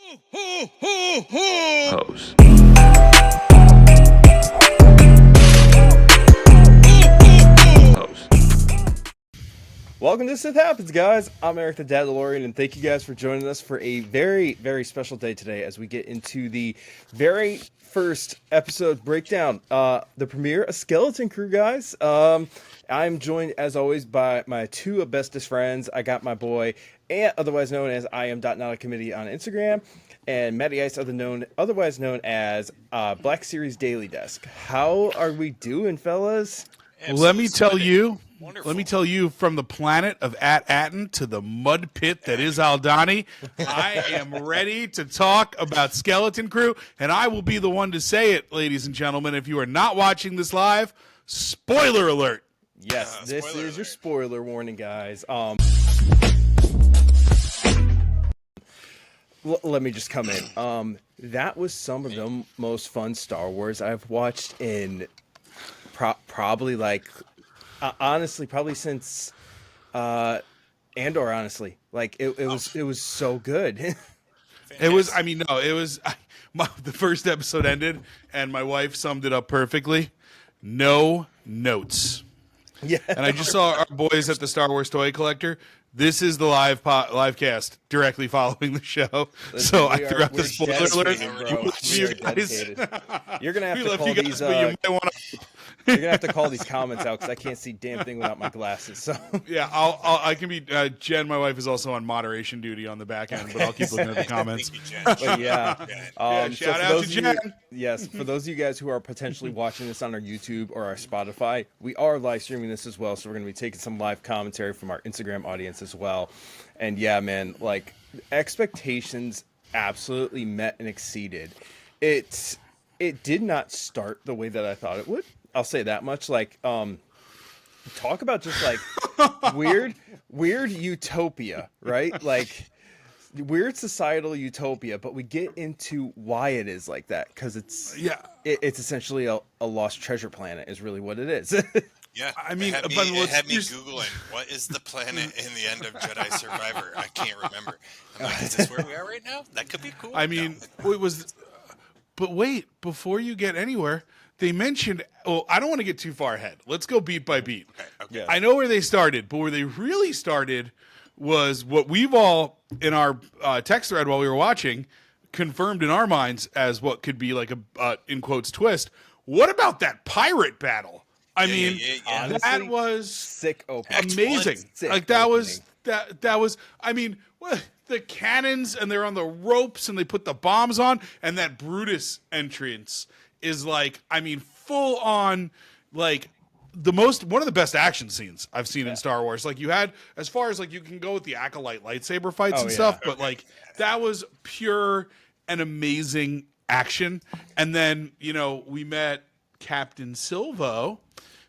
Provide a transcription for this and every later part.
Pose. Pose. Welcome to Sith Happens, guys. I'm Eric the Dadalorian, and thank you guys for joining us for a very, very special day today as we get into the very first episode breakdown, the premiere of Skeleton Crew, guys. I'm joined, as always, by my two bestest friends. I got my boy, Ant, otherwise known as I am Not a Committee on Instagram, and Matty Ice, otherwise known as Black Series Daily Desk. How are we doing, fellas? Let me tell you, Wonderful. from the planet of Atten to the mud pit that is Aldani, I am ready to talk about Skeleton Crew, and I will be the one to say it, ladies and gentlemen. If you are not watching this live, spoiler alert. Yes, this spoiler is your alert. spoiler warning, guys. Let me just come in. That was some of the most fun Star Wars I've watched in probably honestly, probably since Andor. Honestly, like it was so good. It was, the first episode ended, and my wife summed it up perfectly. No notes. Yeah, And I just saw our boys at the Star Wars Toy Collector. This is the live cast directly following the show. So I threw out the spoiler alert. You're gonna have We to love call you guys, these. but you might want to. You're gonna have to call these comments out because I can't see damn thing without my glasses. So Yeah, I can be. Jen, my wife, is also on moderation duty on the back end, but I'll keep looking at the comments. Thank you, Jen. but yeah. Yeah, shout out to Jen. Yes, for those of you guys who are potentially watching this on our YouTube or our Spotify, we are live streaming this as well. So we're going to be taking some live commentary from our Instagram audience as well. And yeah, man, like expectations absolutely met and exceeded. It did not start the way that I thought it would. I'll say that much. Like, talk about just like weird utopia, right? Like weird societal utopia, but we get into why it is like that because it's essentially a lost treasure planet is really what it is. Yeah, I mean, it but had me just- Googling, what is the planet in the end of Jedi Survivor? I can't remember. I'm like, is this where we are right now? That could be cool. I mean, it was. But wait, before you get anywhere, they mentioned. Oh, I don't want to get too far ahead. Let's go beat by beat. Okay. Yeah. I know where they started, but where they really started was what we've all in our text thread while we were watching confirmed in our minds as what could be like a in quotes twist. What about that pirate battle? I mean, Honestly, that was sick opening. amazing. Sick Like that opening. was that was. I mean, what, the cannons and they're on the ropes and they put the bombs on, and that Brutus entrance is like, I mean, full on like one of the best action scenes I've seen in Star Wars. Like you had, as far as like you can go with the acolyte lightsaber fights and stuff, but like that was pure and amazing action. And then we met Captain Silvo,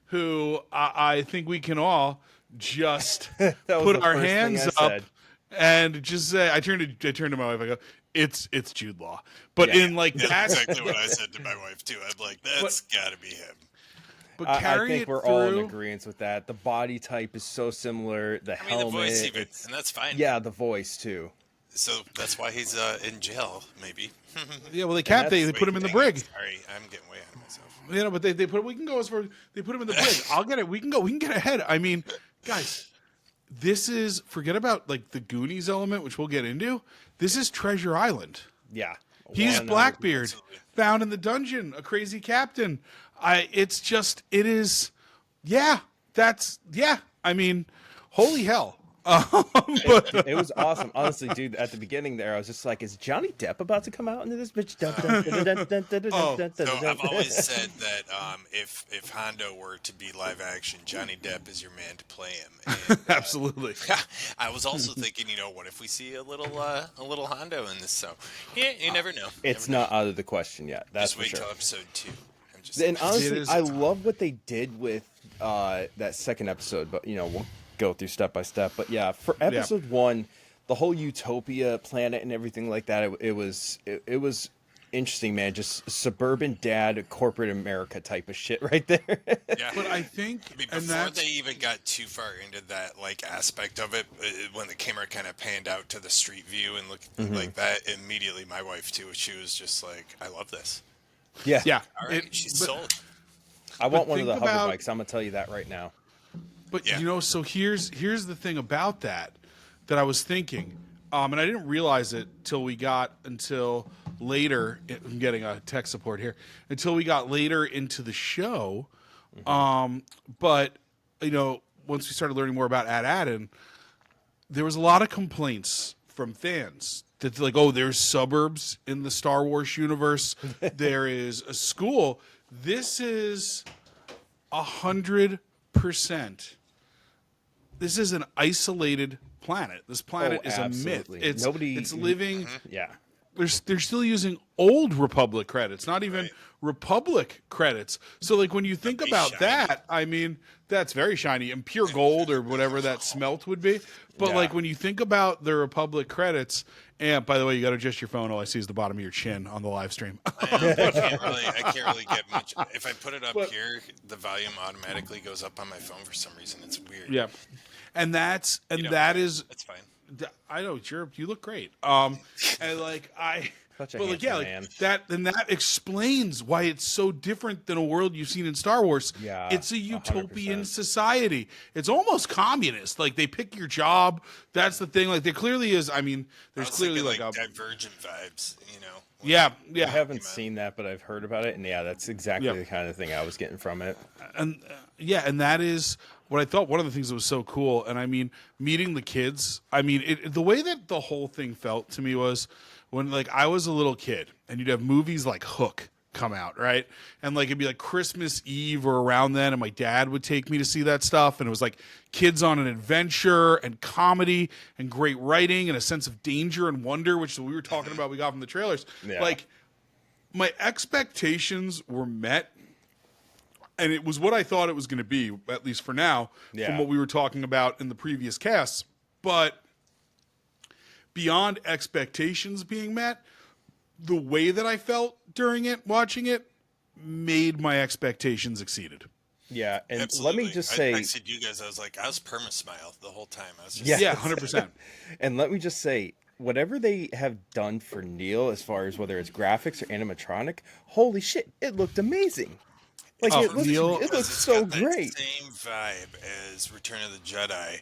who I think we can all just was put the our first thing hands I up said. and just say, I turned to my wife. I go, it's Jude Law, but in like that. That's exactly what I said to my wife too. I'm like, that's got to be him. But I carry think it we're through. all in agreement with that. The body type is so similar. The I mean, helmet, the voice even, it's- and that's fine. yeah, the voice too. So that's why he's in jail, maybe. Yeah, well, they put him in the Wait, brig. Sorry, I'm getting way ahead of myself. But they put. We can go as far. They put him in the brig. I'll get it. We can go. We can get ahead. I mean, guys, this is, forget about like the Goonies element, which we'll get into. This is Treasure Island. Yeah, He's 100%. Blackbeard, found in the dungeon, a crazy captain. It is. I mean, holy hell. But It was awesome, honestly, dude. At the beginning there, I was just like, "Is Johnny Depp about to come out into this bitch?" So I've always said that if Hondo were to be live action, Johnny Depp is your man to play him. And, absolutely. I was also thinking, what if we see a little Hondo in this? So yeah, you never know. It's not out of the question yet. That's Just for wait sure. till episode 2. I'm just And It honestly, is- I love what they did with that second episode, but we'll go through step by step. But yeah, for episode 1, the whole utopia planet and everything like that, it was interesting, man. Just suburban dad, corporate America type of shit right there. Yeah. But I think, I mean, and before that's they even got too far into that like aspect of it, when the camera kind of panned out to the street view and looked like that, immediately my wife too, she was just like, "I love this." Yeah. yeah. All right, she's sold. I want one of the think hover about- bikes. I'm gonna tell you that right now. But Yeah. you know, so here's the thing about that I was thinking, and I didn't realize it until later. I'm getting a tech support here until we got later into the show. But you know, once we started learning more about Ad-Adin, there was a lot of complaints from fans that like, oh, there's suburbs in the Star Wars universe. There is a school. This is 100%. This is an isolated planet. This planet is absolutely. a myth. It's living. Yeah. They're still using old Republic credits, not even Republic credits. So like when you think about shiny. that, I mean, that's very shiny and pure gold or whatever that smelt would be. But Yeah. like when you think about the Republic credits, and by the way, you got to adjust your phone. All I see is the bottom of your chin on the live stream. I can't really get much. If I put it up here, the volume automatically goes up on my phone for some reason. It's weird. Yeah, and that is. That's fine. I know you look great. And like Such a but like, yeah, like handsome man. that explains why it's so different than a world you've seen in Star Wars. Yeah, it's a utopian 100%. society. It's almost communist. Like they pick your job. That's the thing. Like there clearly is. I mean, there's I was clearly thinking, like a Divergent vibes, you know. yeah. I haven't seen that, but I've heard about it, and yeah, that's exactly Yeah. the kind of thing I was getting from it. And and that is what I thought. One of the things that was so cool, and I mean, meeting the kids. I mean, the way that the whole thing felt to me was when like I was a little kid, and you'd have movies like Hook come out, right? And like it'd be like Christmas Eve or around then, and my dad would take me to see that stuff, and it was like kids on an adventure and comedy and great writing and a sense of danger and wonder, which we were talking about. We got from the trailers, Yeah. like. My expectations were met, and it was what I thought it was going to be, at least for now, Yeah. from what we were talking about in the previous casts. But beyond expectations being met, the way that I felt during it, watching it, made my expectations exceeded. Yeah, and Absolutely. let me just say, I said you guys, I was perma-smile the whole time. I was just Yeah. Yeah, 100%. and let me just say, whatever they have done for Neil, as far as whether it's graphics or animatronic, holy shit, it looked amazing. Like Oh, it looks, Neil- it Because looks it's so got that great. Same vibe as Return of the Jedi.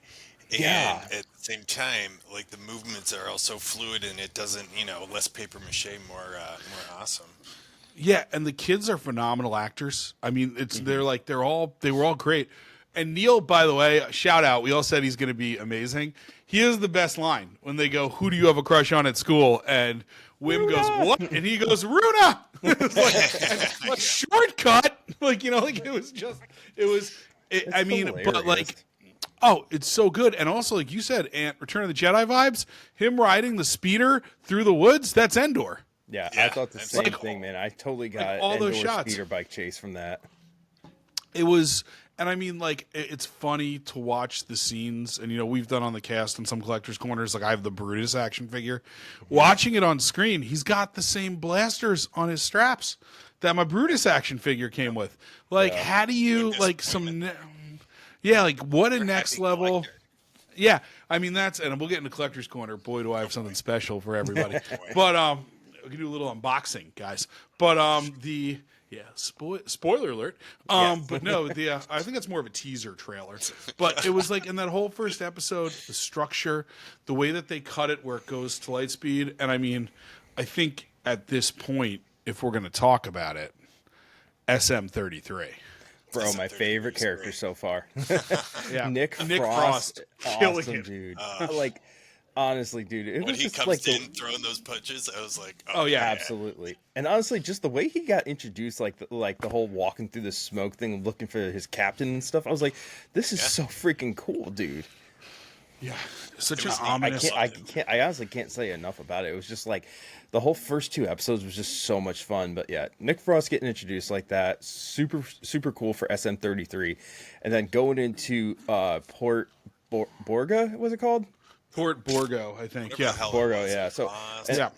And Yeah. at the same time, like the movements are also fluid, and it doesn't, less paper mache, more awesome. Yeah, and the kids are phenomenal actors. I mean, they were all great. And Neil, by the way, shout out. We all said he's going to be amazing. He is the best line when they go, "Who do you have a crush on at school?" And Wim goes, "What?" And he goes, "Runa." It's like a shortcut. Like it was just I mean, but hilarious. like. Oh, it's so good. And also, like you said, Return of the Jedi vibes, him riding the speeder through the woods, that's Endor. Yeah, Yeah, I thought the it's same like- thing, man. I totally got all those Endor shots. speeder bike chase from that. It was, and I mean, like, it's funny to watch the scenes. And, we've done on the cast and some collector's corners, like, I have the Brutus action figure. Watching it on screen, he's got the same blasters on his straps that my Brutus action figure came with. Like, how do you, like, like, what a next happy level. collector. Yeah, I mean and we'll get into collector's corner. Boy, do I have something special for everybody. But we can do a little unboxing, guys. But spoiler alert. But no, I think that's more of a teaser trailer. But it was like in that whole first episode, the structure, the way that they cut it, where it goes to light speed, and I mean, I think at this point, if we're going to talk about it, SM-33. Bro, my SM-33 favorite is character great. so far. Yeah, Nick Frost, awesome, killing it. dude. Like, honestly, dude, it When was he just comes like in throwing those punches, I was like, Oh, yeah. absolutely. And honestly, just the way he got introduced, like the whole walking through the smoke thing, looking for his captain and stuff. I was like, this is so freaking cool, dude. Yeah, such It an was neat. ominous. I honestly can't say enough about it. It was just like the whole first two episodes was just so much fun. But yeah, Nick Frost getting introduced like that, super cool for SM-33, and then going into Port Borga, was it called? Port Borgo, I think. whatever Yeah. the hell it Borgo, was, yeah. So Frost. and, Yeah.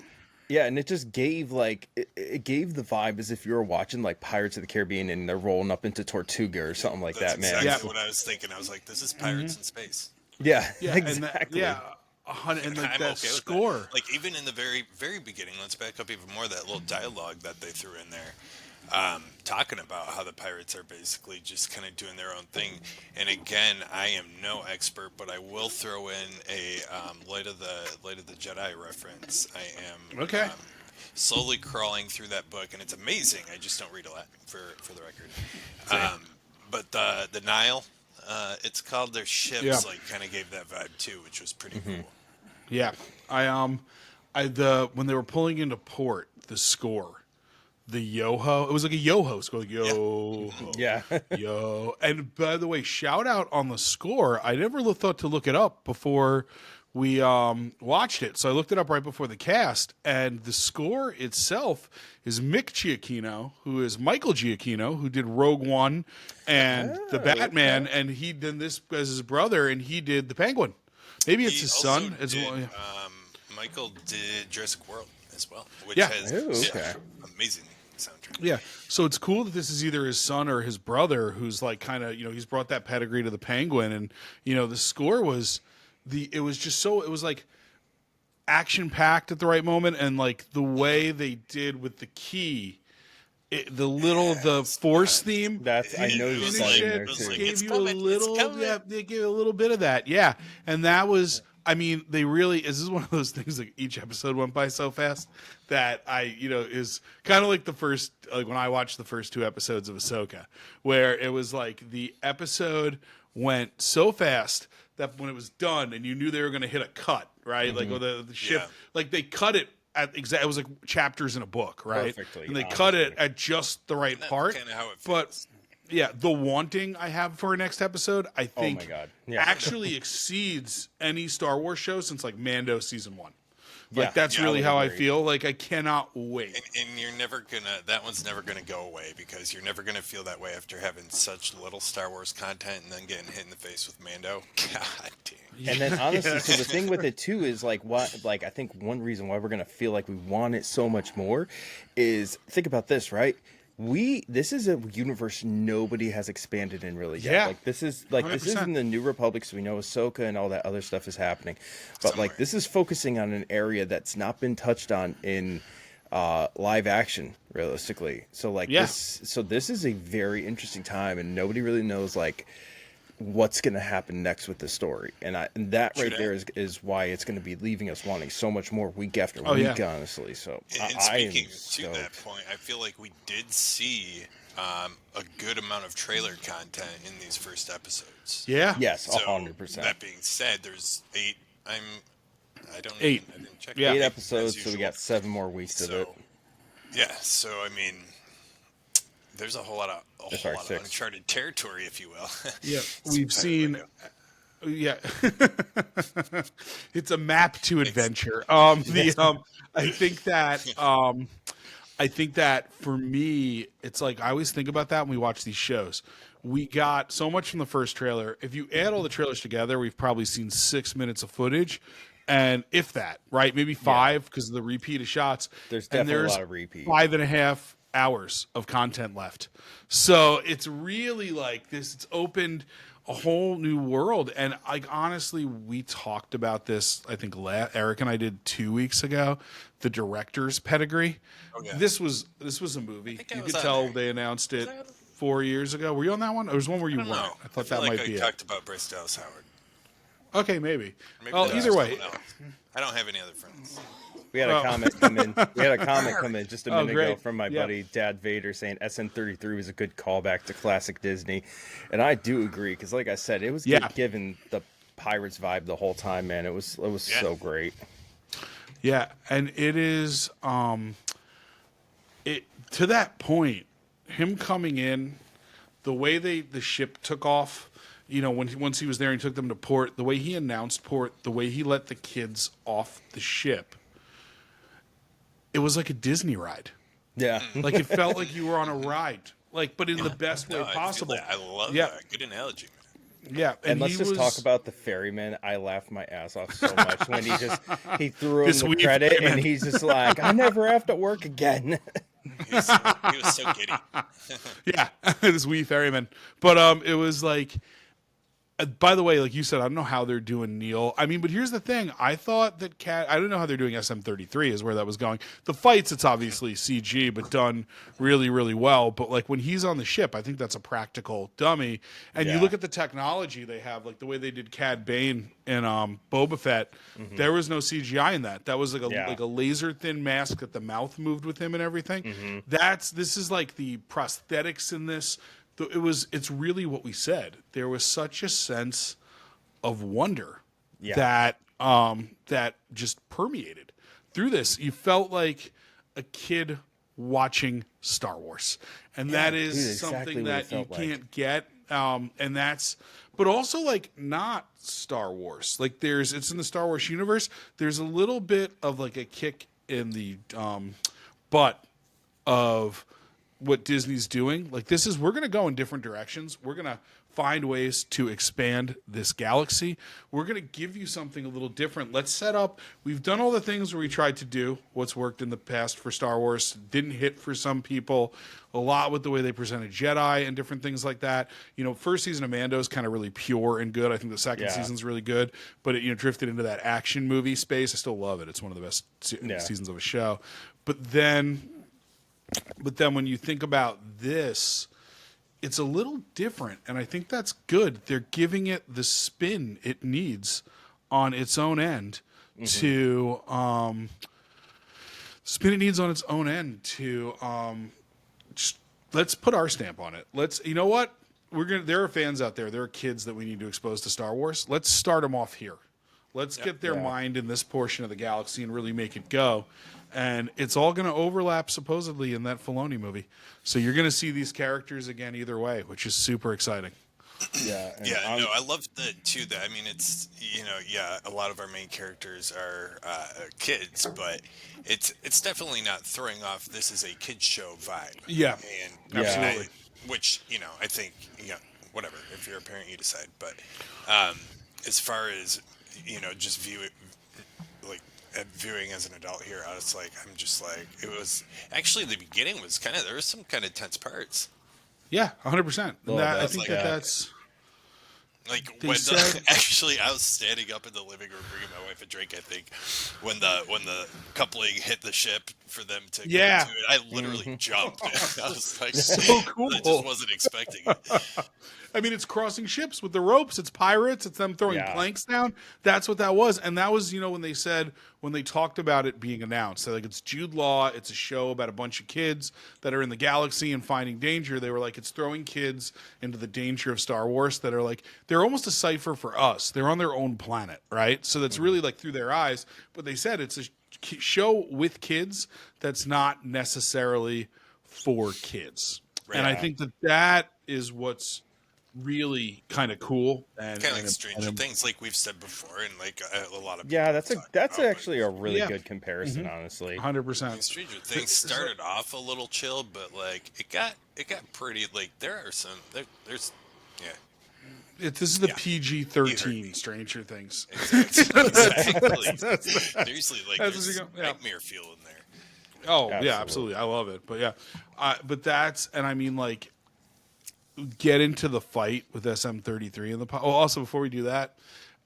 Yeah, and it just gave it gave the vibe as if you were watching like Pirates of the Caribbean and they're rolling up into Tortuga or something like That's that, man. exactly what I was thinking. I was like, this is Pirates in space. Yeah, Yeah, exactly. and like I'm that okay score. with that. Like even in the very, very beginning, let's back up even more. That little dialogue that they threw in there, talking about how the pirates are basically just kind of doing their own thing. And again, I am no expert, but I will throw in a Light of the Jedi reference. I am Okay. Slowly crawling through that book, and it's amazing. I just don't read a lot, for the record. But the Nile, it's called, their ships like kind of gave that vibe too, which was pretty cool. Yeah, when they were pulling into port, the score, the yo-ho, it was like a yo-ho score, like yo, Yeah. yo. And by the way, shout out on the score. I never thought to look it up before we watched it, so I looked it up right before the cast, and the score itself is Mick Giacchino, who is Michael Giacchino, who did Rogue One and the Batman, and he did this as his brother, and he did the Penguin. Maybe it's his son as well. Yeah. Michael did Jurassic World as well, which Yeah. has amazing soundtrack. Yeah, so it's cool that this is either his son or his brother, who's like kind of, he's brought that pedigree to the Penguin, and the score was it was like action packed at the right moment, and like the way they did with the key, the Force theme. That's, I noticed that in there too. Gave you a little, they gave a little bit of that, yeah, and that was. I mean, they really. This is one of those things. Like each episode went by so fast that is kind of like the first. Like when I watched the first 2 episodes of Ahsoka, where it was like the episode went so fast that when it was done, and you knew they were going to hit a cut, right? Like with the ship, like they cut it at it was like chapters in a book, right? Perfectly, and they cut it at just the right part. Kind of how it but feels. yeah, the wanting I have for our next episode, I think, my God. Yeah. actually exceeds any Star Wars show since like Mando season 1. Like Yeah. that's Yeah, I really would how I agree. feel. Like I cannot wait. And you're never that one's never gonna go away, because you're never gonna feel that way after having such little Star Wars content and then getting hit in the face with Mando. God damn. And then honestly, so the thing with it too is like I think one reason why we're gonna feel like we want it so much more is, think about this, right? This is a universe nobody has expanded in really yet. Yeah. Like this is in the New Republic, so we know Ahsoka and all that other stuff is happening. But like this is focusing on an area that's not been touched on in live action, realistically. So like this is a very interesting time, and nobody really knows like what's going to happen next with the story, and that right there is why it's going to be leaving us wanting so much more week after week, honestly. So And I am speaking to stoked. that point, I feel like we did see a good amount of trailer content in these first episodes. Yeah. Yes, So 100%. that being said, there's 8. I didn't check. Yeah. 8 as episodes, so we usual. got 7 more weeks of it. Yeah, so I mean, there's a whole lot of Sorry, 6. uncharted territory, if you will. Yeah, we've seen. Yeah, it's a map to adventure. I think that for me, it's like I always think about that when we watch these shows. We got so much from the first trailer. If you add all the trailers together, we've probably seen 6 minutes of footage, and if that, right, maybe 5 because of the repeat of shots. There's And definitely a lot of repeat. 5.5 hours of content left. So it's really like this. It's opened a whole new world. And like, honestly, we talked about this, I think Eric and I did 2 weeks ago, the director's pedigree. Oh, yeah. This was a movie. think I You was could on tell there. they announced it 4 years ago. Were you on that one? Or was one where you weren't? No, I thought feel that like might be it. talked about Bryce Dallas Howard. Okay, maybe. Maybe Well, that was either way. someone else. I don't have any other friends. We had a comment come in. We had a comment come in just a minute ago great. from my Yeah. buddy Dad Vader saying SN33 was a good callback to classic Disney, and I do agree because, like I said, it was given the Pirates vibe the whole time, man. It was so great. Yeah, and it is it to that point, him coming in, the way the ship took off, once he was there and he took them to port, the way he announced port, the way he let the kids off the ship, it was like a Disney ride. Yeah, Like it felt like you were on a ride. Like, but in the best way No, I feel possible. that. I love Yeah. that. Good analogy, man. Yeah, And let's he just was, talk about the ferryman. I laughed my ass off so much when he threw him This the wee credit, ferryman. and he's just like, I never have to work again. He was so giddy. yeah, this wee ferryman. But it was like, by the way, like you said, I don't know how they're doing Neil. I mean, but here's the thing. I thought that I don't know how they're doing SM-33 is where that was going. The fights, it's obviously CG, but done really, really well. But like when he's on the ship, I think that's a practical dummy. And you Yeah. look at the technology they have, like the way they did Cad Bane in Boba Fett, there was no CGI in that. That was like Yeah. a laser thin mask that the mouth moved with him and everything. This is like the prosthetics in this. It's really what we said. There was such a sense of wonder Yeah. that just permeated through this. You felt like a kid watching Star Wars, and that is dude, exactly something what it that you felt like. can't get. And that's, but also like not Star Wars. Like it's in the Star Wars universe. There's a little bit of like a kick in the butt of what Disney's doing. Like we're going to go in different directions. We're going to find ways to expand this galaxy. We're going to give you something a little different. Let's set up. We've done all the things where we tried to do what's worked in the past for Star Wars. Didn't hit for some people. A lot with the way they presented Jedi and different things like that. You know, first season of Mando is kind of really pure and good. I think the second season's really good, but it drifted into that action movie space. I still love it. It's one of the best seasons of a show. But then when you think about this, it's a little different, and I think that's good. They're giving it the spin it needs on its own end to just let's put our stamp on it. You know what? There are fans out there. There are kids that we need to expose to Star Wars. Let's start them off here. Let's get their mind in this portion of the galaxy and really make it go. And it's all going to overlap supposedly in that Filoni movie. So you're going to see these characters again either way, which is super exciting. Yeah. And I love too that. I mean, it's a lot of our main characters are kids, but it's definitely not throwing off. This is a kids show vibe. Yeah, and absolutely. Which I think whatever. If you're a parent, you decide. But as far as just viewing as an adult here, I'm just like it was actually the beginning was there was some kind of tense parts. Yeah, 100%. I think that's like when actually I was standing up in the living room bringing my wife a drink. I think when the coupling hit the ship for them to get into it, I literally jumped. I was like, so cool. I just wasn't expecting it. I mean, it's crossing ships with the ropes. It's pirates. It's them throwing planks down. That's what that was. And that was, when they talked about it being announced, like it's Jude Law. It's a show about a bunch of kids that are in the galaxy and finding danger. They were like, it's throwing kids into the danger of Star Wars that are like, they're almost a cipher for us. They're on their own planet, right? So that's really like through their eyes. But they said it's a show with kids that's not necessarily for kids. Right. And I think that is what's really kind of cool and kind of like Stranger Things, like we've said before, and like a lot of that's actually a really good comparison, honestly. 100%. Stranger Things started off a little chill, but like it got pretty. Like there are some there's this is the PG-13 Stranger Things. Exactly. Seriously, like there's nightmare feel in there. Oh yeah, absolutely. I love it. But yeah, but and I mean like. Get into the fight with SM-33 in the also before we do that,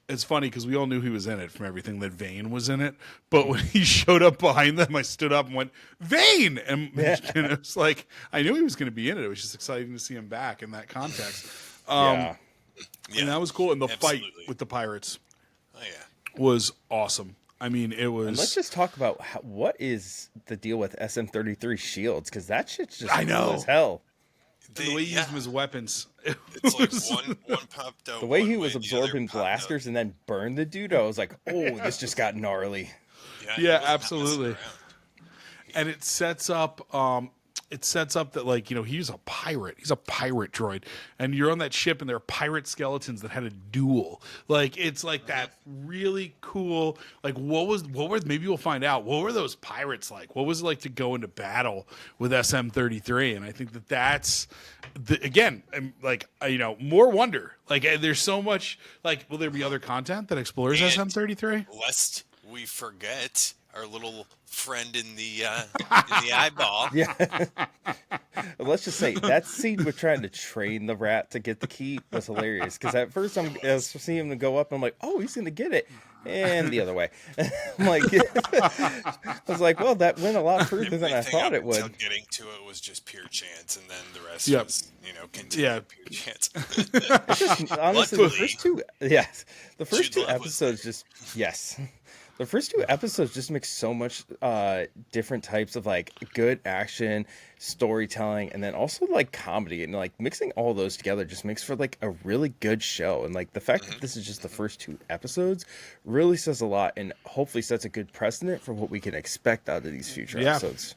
it's funny because we all knew he was in it from everything that Vane was in it, but when he showed up behind them, I stood up and went Vane, and it was like I knew he was going to be in it. It was just exciting to see him back in that context. And that was cool. And the fight with the pirates was awesome. I mean, it was. And let's just talk about what is the deal with SM-33 shields, because that shit's just cool as hell. The way he used them as weapons. It's like one popped out. The way he was absorbing blasters and then burned the dude, I was like, oh, this just got gnarly. Yeah, absolutely. And it sets up, it sets up that, like, he's a pirate. He's a pirate droid, and you're on that ship, and there are pirate skeletons that had a duel. Like, it's like that really cool. Like, what were maybe we'll find out. What were those pirates like? What was it like to go into battle with SM-33? And I think that's again, like, more wonder. Like, there's so much. Like, will there be other content that explores And SM-33? lest we forget our little friend in the eyeball. Yeah. Let's just say that scene with trying to train the rat to get the key was hilarious. Because at first I was seeing him go up, and I'm like, oh, he's going to get it. And the other way. I'm like, I was like, well, that went a lot further than I thought it would. Until getting to it was just pure chance, and then the rest Yep. was, continued pure chance. It's just, honestly, Luckily, the first two Jude Law was episodes just, yes. The first two episodes just make so much different types of like good action, storytelling, and then also like comedy, and like mixing all those together just makes for like a really good show. And like the fact that this is just the first two episodes really says a lot, and hopefully sets a good precedent for what we can expect out of these future episodes.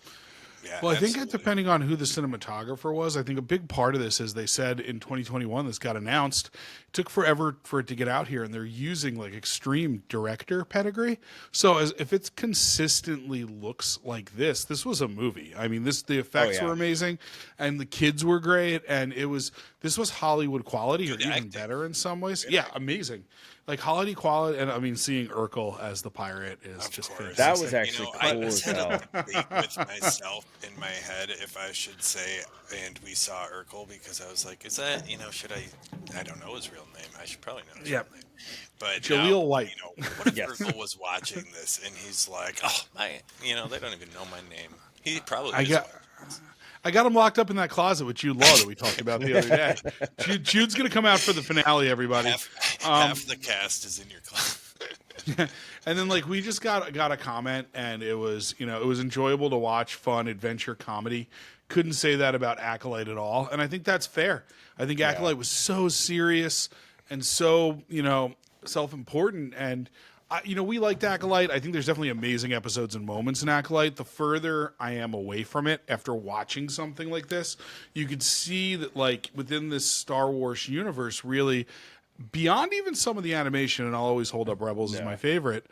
Yeah, Well, I think absolutely. depending on who the cinematographer was, I think a big part of this is they said in 2021 this got announced. It took forever for it to get out here, and they're using like extreme director pedigree. So if it consistently looks like this was a movie. I mean, the effects were amazing, and the kids were great, and this was Hollywood quality, or even acting. better in some ways. Yeah, amazing. Like Hollywood quality, and I mean, seeing Urkel as the pirate is just fantastic. That was actually I cool was as had hell. a debate with myself in my head if I should say, and we saw Urkel, because I was like, is that, should I don't know his real name. I should probably know his real name. But Jaleel now, White. What if Urkel was watching this and he's like, oh, they don't even know my name. He probably I got him locked up in that closet with Jude Law that we talked about the other day. Jude's going to come out for the finale, everybody. half the cast is in your class. And then, like, we just got a comment, and it was, it was enjoyable to watch, fun, adventure comedy. Couldn't say that about Acolyte at all, and I think that's fair. I think Acolyte was so serious and so, self-important, and we liked Acolyte. I think there's definitely amazing episodes and moments in Acolyte. The further I am away from it after watching something like this, you could see that, like, within this Star Wars universe, really, beyond even some of the animation, and I'll always hold up Rebels as my favorite,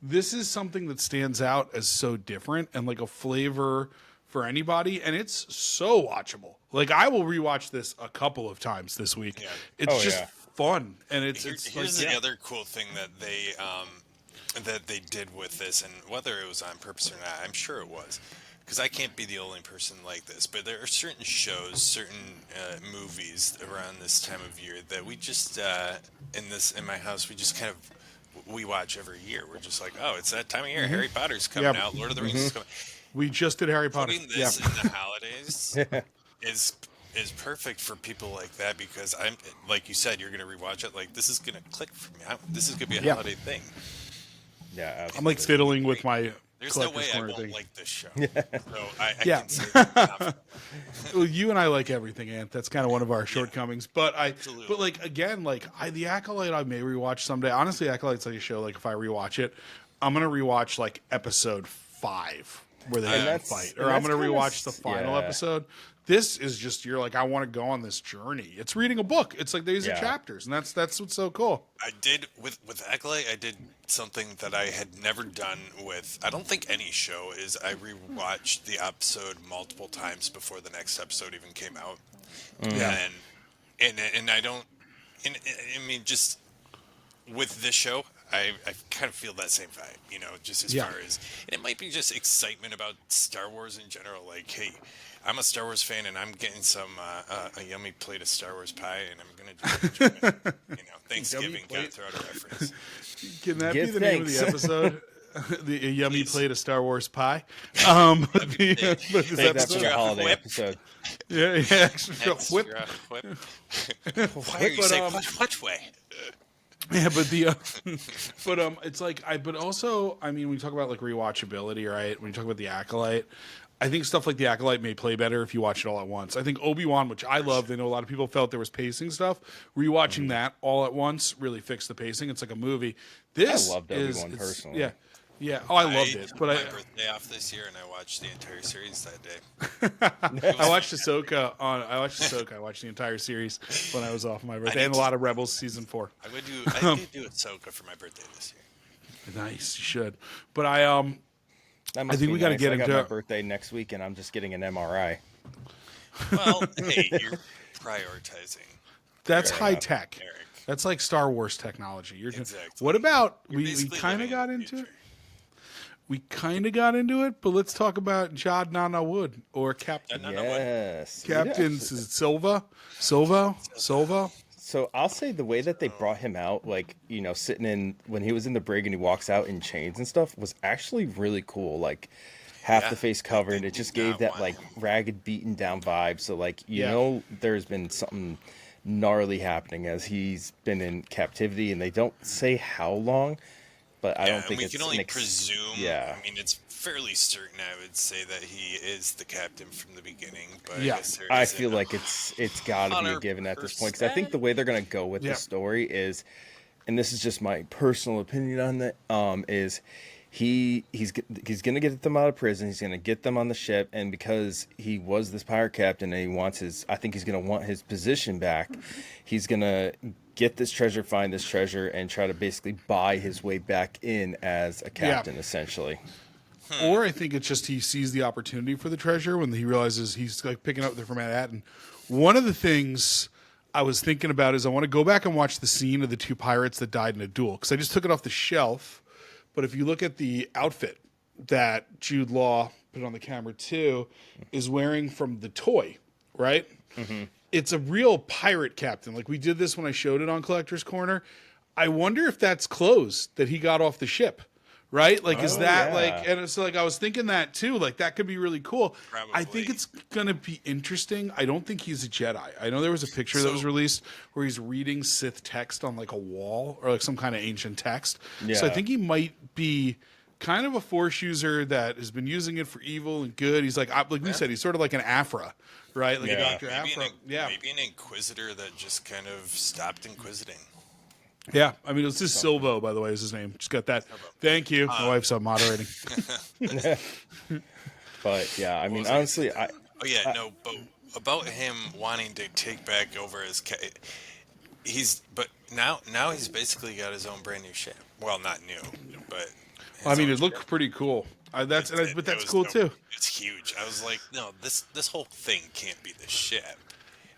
this is something that stands out as so different and like a flavor for anybody, and it's so watchable. Like, I will rewatch this a couple of times this week. Yeah. It's just fun, and it's Here's like, the other cool thing that they did with this, and whether it was on purpose or not, I'm sure it was, because I can't be the only person like this. But there are certain shows, certain movies around this time of year that we just in my house we just kind of we watch every year. We're just like, oh, it's that time of year. Harry Potter's coming out. Lord of the Rings is coming. we just did Harry Potter. Putting this in the holidays is perfect for people like that, because I'm like you said, you're gonna rewatch it. Like, this is gonna click for me. This is gonna be a holiday thing. Yeah, absolutely. I'm like fiddling with my There's no way collector's I corner won't thing. like this show. So I Yeah. can say that confidently. Well, you and I like everything, Ant. That's kind of one of our shortcomings. But Absolutely. but like, again, like the Acolyte, I may rewatch someday. Honestly, Acolyte's like a show. Like, if I rewatch it, I'm gonna rewatch like episode 5 where they fight, or I'm gonna rewatch the final episode. This is just, you're like, I want to go on this journey. It's reading a book. It's like these are chapters, and that's what's so cool. I did with Acolyte. I did something that I had never done with. I don't think any show is. I rewatched the episode multiple times before the next episode even came out. And I don't. And I mean, just with this show, I kind of feel that same vibe. Just as far as, and it might be just excitement about Star Wars in general. Like, hey, I'm a Star Wars fan, and I'm getting some a yummy plate of Star Wars pie, and I'm gonna enjoy it. Thanksgiving got thrown out a reference. Can that Give be the name of the thanks. episode? The yummy plate of Sar Wars pie. But this Save that for the episode, holiday Whip. episode. extra whip. Whip. Why are you saying which way? Yeah, but it's like but also, I mean, we talk about like rewatchability, right? When you talk about the Acolyte, I think stuff like the Acolyte may play better if you watch it all at once. I think Obi-Wan, which I loved, I know a lot of people felt there was pacing stuff. Rewatching that all at once really fixed the pacing. It's like a movie. This I loved Obi-Wan personally. Yeah. Yeah. Oh, I loved it. took But my birthday off this year, and I watched the entire series that day. I watched Ahsoka I watched the entire series when I was off my birthday, and a lot of Rebels season 4. I did do Ahsoka for my birthday this year. Nice, you should. But That I must think be we got to nice. get I got into my birthday next week, and I'm just getting an MRI. Well, hey, you're prioritizing. That's Fair high enough. tech. Eric. That's like Star Wars technology. Exactly. What about You're we basically kind of living in got the into it? future. We kind of got into it, but let's talk about Jad Nana Wood or Captain. No, what? Yes. Captain is it Silva? Silva? So I'll say the way that they brought him out, like, you know, sitting in when he was in the brig and he walks out in chains and stuff, was actually really cool. Like half Yeah, the face I covered, think it just he's gave got that one. like ragged, beaten down vibe. So like you Yeah. know, there's been something gnarly happening as he's been in captivity, and they don't say how long, but I don't think and we it's can only an presume. Yeah. I mean, it's fairly certain. I would say that he is the captain from the beginning. But Yeah. I guess there I isn't feel like it's got to be a given at this point, because I think the way they're going to go with Yeah. the story is, and this is just my personal opinion on that, is he's going to get them out of prison. He's going to get them on the ship, and because he was this pirate captain and he wants I think he's going to want his position back. He's going to get this treasure, find this treasure, and try to basically buy his way back in as a captain, essentially. Or I think it's just he sees the opportunity for the treasure when he realizes he's like picking up there from Manhattan. One of the things I was thinking about is I want to go back and watch the scene of the two pirates that died in a duel, because I just took it off the shelf. But if you look at the outfit that Jude Law put on the camera too, is wearing from the toy, right? Mm-hmm. It's a real pirate captain. Like we did this when I showed it on Collector's Corner. I wonder if that's clothes that he got off the ship, right? Like, is that yeah. like, and it's like, I was thinking that too. Like, that could be really cool. I think Probably. it's going to be interesting. I don't think he's a Jedi. I know there was a picture that was released where he's reading Sith text on like a wall or like some kind of ancient text. So I Yeah. think he might be kind of a Force user that has been using it for evil and good. He's like we said, he's sort of like an Afra, right? Like a Yeah. Dr. Afra. Maybe an inquisitor that just kind of stopped inquisiting. Yeah, I mean, it's just Silvo, by the way, is his name. Just got that. Thank you. My wife's up moderating. But yeah, I mean, was I honestly, Oh yeah, no, but about him wanting to take back over his but now he's basically got his own brand new ship. Well, not new, but I mean, his it own looked pretty cool. But that's it cool was- too. It's huge. I was like, no, this whole thing can't be the ship.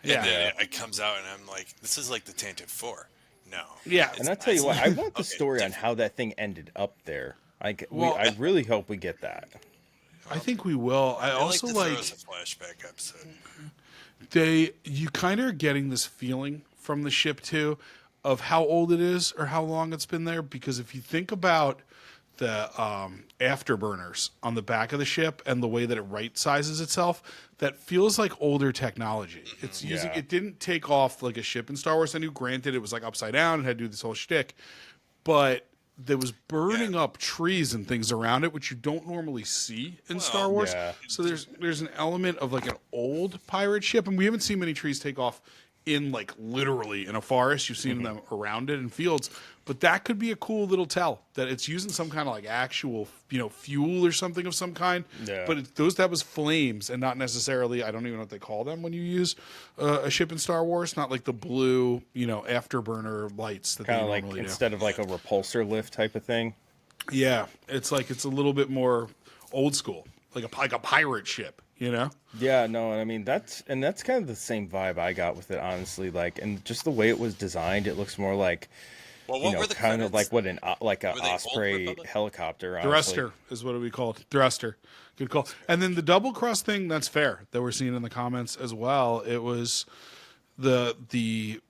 Yeah. And then it comes out, and I'm like, this is like the Tainted Four. No. Yeah. it's and I'll tell you not. what, I want the Okay, story on different. how that thing ended up there. I really hope we get that. I think we will. I They also like to throw like us a flashback episode. you kind of are getting this feeling from the ship too of how old it is or how long it's been there, because if you think about the afterburners on the back of the ship and the way that it right sizes itself, that feels like older technology. It's using Yeah. it didn't take off like a ship in Star Wars. I knew, granted, it was like upside down and had to do this whole shtick, but there was burning up trees and things around it, which you don't normally see in Star Wars. yeah. So there's an element of like an old pirate ship, and we haven't seen many trees take off in like literally in a forest. You've seen them around it in fields, but that could be a cool little tell that it's using some kind of like actual fuel or something of some kind. Yeah. But that was flames and not necessarily, I don't even know what they call them when you use a ship in Star Wars. Not like the blue afterburner lights that Kind they of like normally do. instead of like a repulsor lift type of thing. Yeah, it's like it's a little bit more old school, like a pirate ship, Yeah, no, and I mean that's kind of the same vibe I got with it, honestly. Like, and just the way it was designed, it looks more like Well, what were the kind of credits? like like a Were they Old Osprey Republic? helicopter. Honestly. Thruster is what we called. Thruster. Good call. And then the double cross thing, that's fair, that we're seeing in the comments as well. It was the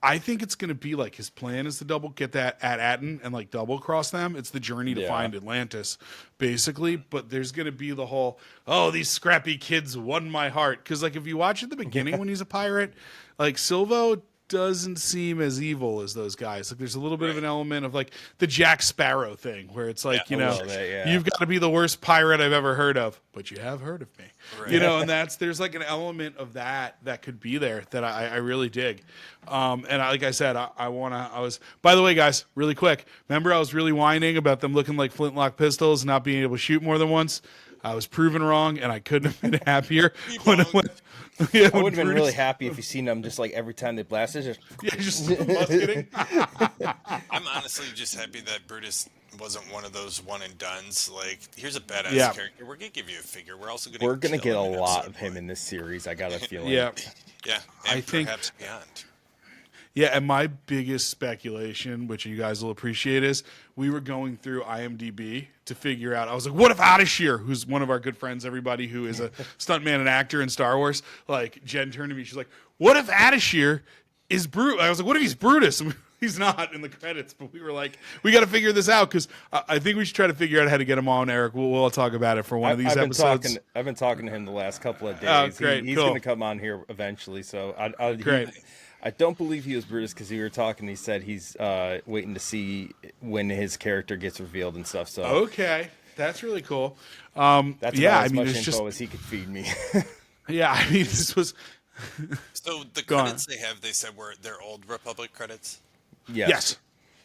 I think it's going to be like his plan is to get that at Atten and like double cross them. It's the journey to find Atlantis, basically. But there's going to be the whole, these scrappy kids won my heart. Because like if you watch at the beginning when he's a pirate, like Silvo doesn't seem as evil as those guys. Like there's a little bit of an element of like the Jack Sparrow thing where it's like, Yeah, you know, little bit, yeah. you've got to be the worst pirate I've ever heard of, but you have heard of me. Right. You know, and there's like an element of that could be there that I really dig. Like I said, by the way, guys, really quick, remember I was really whining about them looking like flintlock pistols and not being able to shoot more than once? I was proven wrong, and I couldn't have been happier when it went. Yeah, I would have been really happy if you seen them just like every time they blasted. just musketing. I'm honestly just happy that Brutus wasn't one of those one and dones. Like, here's a badass Yeah. character. We're gonna give you a figure. We're also We're gonna get a him in lot episode of him one. in this series. I got a feeling. Yeah. Yeah, I and think- perhaps beyond. Yeah, and my biggest speculation, which you guys will appreciate, is we were going through IMDb to figure out. I was like, what if Adashir, who's one of our good friends, everybody who is a stuntman and actor in Star Wars, like Jen turned to me, she's like, what if Adashir is Brutus? I was like, what if he's Brutus? And he's not in the credits, but we were like, we got to figure this out because I think we should try to figure out how to get him on, Eric. We'll talk about it for one of these episodes. I've been talking to him the last couple of days. Oh, great, He's cool. going to come on here eventually. So Great. I don't believe he was Brutus because we were talking. He said he's waiting to see when his character gets revealed and stuff. So Okay, that's really cool. that's yeah, about I as mean, much it's info just as he could feed me. yeah, I mean, this was So the Go on. credits they said were their Old Republic credits. yes.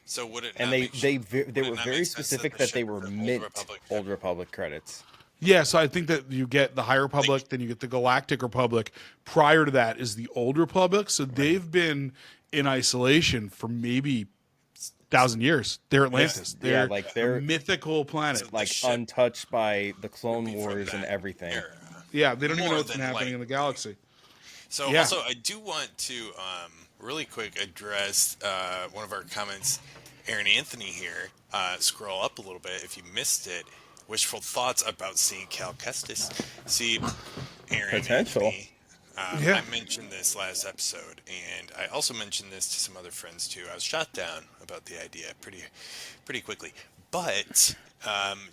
So would it? And not they make- they would they it were not very make sense specific the that they ship were was mint Republic Old Republic credits. Yeah, so I think that you get the High Republic, then you get the Galactic Republic. Prior to that is the Old Republic. So they've been in isolation for maybe 1,000 years. They're Atlantis. Yeah, They're like they're- a mythical planet. Like ship untouched by the Clone from Wars and that everything. era. Yeah, they don't even more know what's than, been happening like- in the galaxy. So Yeah. also, I do want to really quick address one of our comments. Aaron Anthony here. Scroll up a little bit if you missed it. Wishful thoughts about seeing Cal Kestis. See, Aaron Potential. Anthony. Yeah. I mentioned this last episode, and I also mentioned this to some other friends too. I was shot down about the idea pretty quickly, but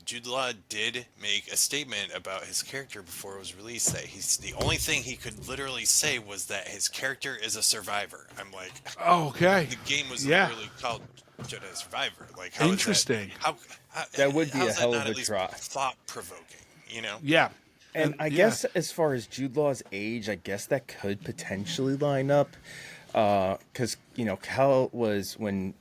Jude Law did make a statement about his character before it was released that the only thing he could literally say was that his character is a survivor. I'm like, Oh, okay. the game was Yeah. literally called Jedi Survivor. Like, how is Interesting. How That would be how a is that hell not of at a least drop. thought provoking? You know? Yeah. And I yeah. guess as far as Jude Law's age, I guess that could potentially line up. Because, Cal was when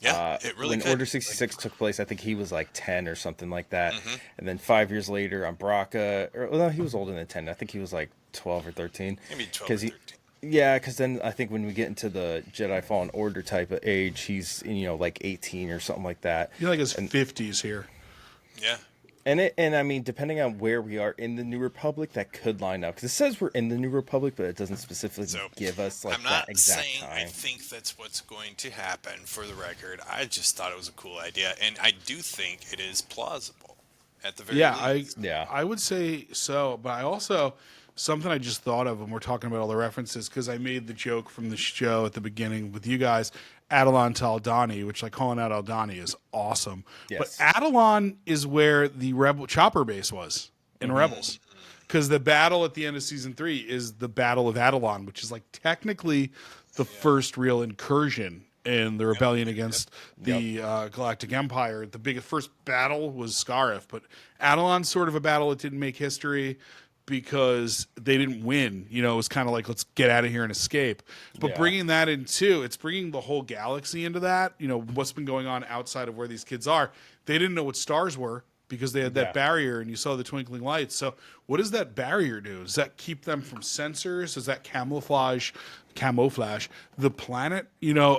Yeah, it really when could. Order 66 took place, I think he was like 10 or something like that. Mm-hmm. And then 5 years later on no, he was older than 10. I think he was like 12 or 13. Maybe 12 or 'Cause 13. Yeah, because then I think when we get into the Jedi Fallen Order type of age, he's, like 18 or something like that. You're like his 50s here. Yeah. And I mean, depending on where we are in the New Republic, that could line up. Because it says we're in the New Republic, but it doesn't specifically So, give us like I'm that not exact saying I time. think that's what's going to happen for the record. I just thought it was a cool idea, and I do think it is plausible at the very least. I would say so, but I also something I just thought of when we're talking about all the references because I made the joke from the show at the beginning with you guys, Adelon to Aldani, which like calling out Aldani is awesome. Yes. But Adelon is where the Rebel chopper base was in Rebels. Because the battle at the end of season 3 is the Battle of Adelon, which is like technically the first real incursion in the rebellion against the Galactic Empire. The first battle was Scarif, but Adelon's sort of a battle that didn't make history because they didn't win. It was kind of like, let's get out of here and escape. But Yeah. bringing that in too, it's bringing the whole galaxy into that. What's been going on outside of where these kids are. They didn't know what stars were because they had that Yeah. barrier and you saw the twinkling lights. So what does that barrier do? Does that keep them from sensors? Does that camouflage the planet?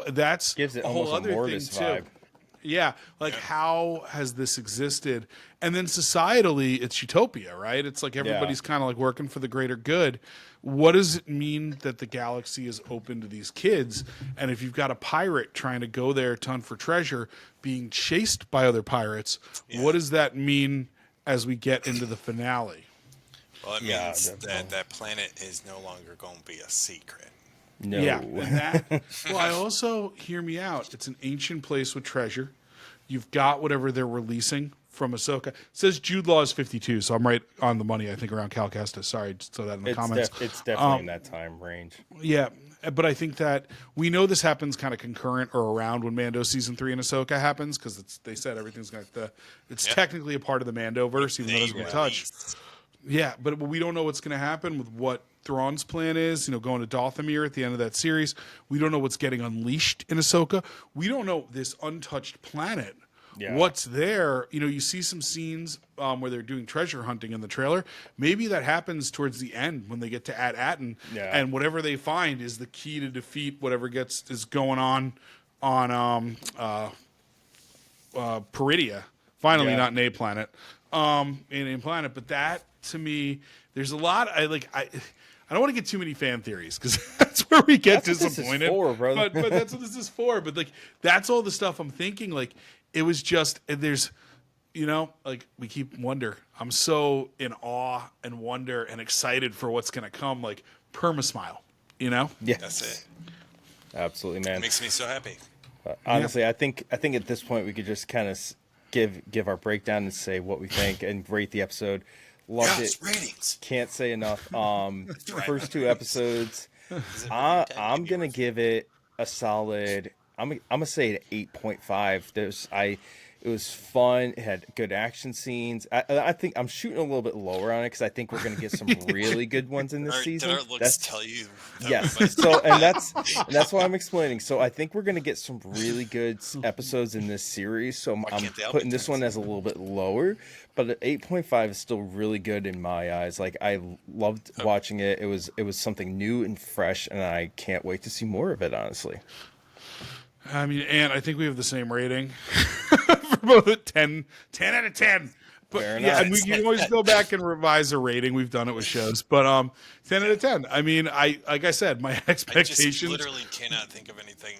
That's Gives it a whole almost a other thing Mortis too. vibe. Yeah, how has this existed? And then societally, it's utopia, right? It's like everybody's kind of like working for the greater good. What does it mean that the galaxy is open to these kids? And if you've got a pirate trying to go there to hunt for treasure, being chased by other pirates, what does that mean as we get into the finale? Well, it Yeah, means definitely. that planet is no longer going to be a secret. No. Yeah. And that, well, I also, hear me out. It's an ancient place with treasure. You've got whatever they're releasing from Ahsoka. It says Jude Law is 52, so I'm right on the money, I think, around Cal Kestis. Sorry, just throw that in the comments. It's definitely in that time range. Yeah, but I think that we know this happens kind of concurrent or around when Mando season 3 and Ahsoka happens, because they said everything's going to. It's technically a part of the Mandoverse, even though it doesn't get touched. Yeah, but we don't know what's going to happen with what Thrawn's plan is. Going to Dothamir at the end of that series. We don't know what's getting unleashed in Ahsoka. We don't know this untouched planet. Yeah. What's there? You see some scenes where they're doing treasure hunting in the trailer. Maybe that happens towards the end when they get to At-Aten, and whatever they find is the key to defeat whatever is going on Peridia. Finally, not an A planet, in planet. But that, to me, there's a lot. I don't want to get too many fan theories, because that's where we get disappointed. But that's what this is for. But that's all the stuff I'm thinking. It was just, there's, we keep wonder. I'm so in awe and wonder and excited for what's going to come, perma-smile, Yeah. That's it. Absolutely, man. It makes me so happy. Honestly, I think at this point we could just kind of give our breakdown and say what we think and rate the episode. Loved it. Ratings. Can't say enough. First 2 episodes, I'm going to give it a solid... I'm gonna say it 8.5. It was fun. It had good action scenes. I think I'm shooting a little bit lower on it because I think we're gonna get some really good ones in this season. Did our looks tell you? Yes. So that's why I'm explaining. So I think we're gonna get some really good episodes in this series. So I'm putting this one as a little bit lower, but at 8.5 is still really good in my eyes. I loved watching it. It was something new and fresh, and I can't wait to see more of it. Honestly. I mean, and I think we have the same rating for both 10 out of 10. But and we can always go back and revise a rating. We've done it with shows, but 10 out of 10. I mean, like I said, my expectations. I just literally cannot think of anything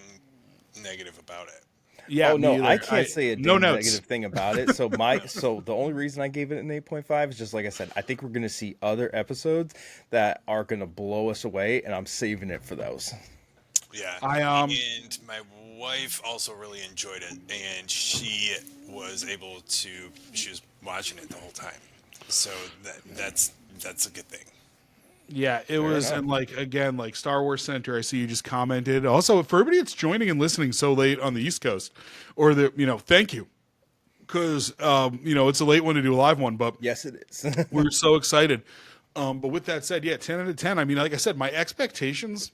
negative about it. Yeah. Oh no, I can't say a negative thing about it. So the only reason I gave it an 8.5 is just like I said. I think we're gonna see other episodes that are gonna blow us away, and I'm saving it for those. Yeah, and my wife also really enjoyed it, and she was watching it the whole time, so that's a good thing. Yeah, it was, and again, Star Wars Center, I see you just commented. Also, for everybody that's joining and listening so late on the East Coast, or thank you, because it's a late one to do a live one, but yes, it is. We're so excited. But with that said, 10 out of 10. I mean, like I said, my expectations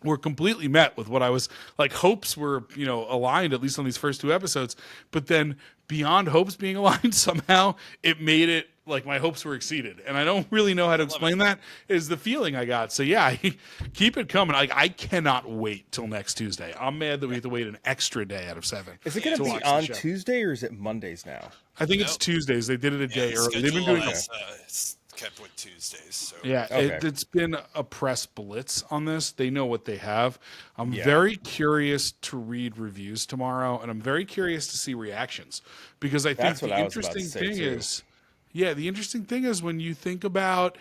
were completely met with what I was hopes were, aligned, at least on these first 2 episodes. But then beyond hopes being aligned, somehow it made it my hopes were exceeded. And I don't really know how to explain that, is the feeling I got. So yeah, keep it coming. I cannot wait till next Tuesday. I'm mad that we have to wait an extra day out of 7. Is it going to be on Tuesday or is it Mondays now? I think it's Tuesdays. They did it a day early. They've been doing kept with Tuesdays. So. Yeah, okay. It's been a press blitz on this. They know what they have. I'm very curious to read reviews tomorrow, and I'm very curious to see reactions, because I think the interesting thing is, the interesting thing is when you think about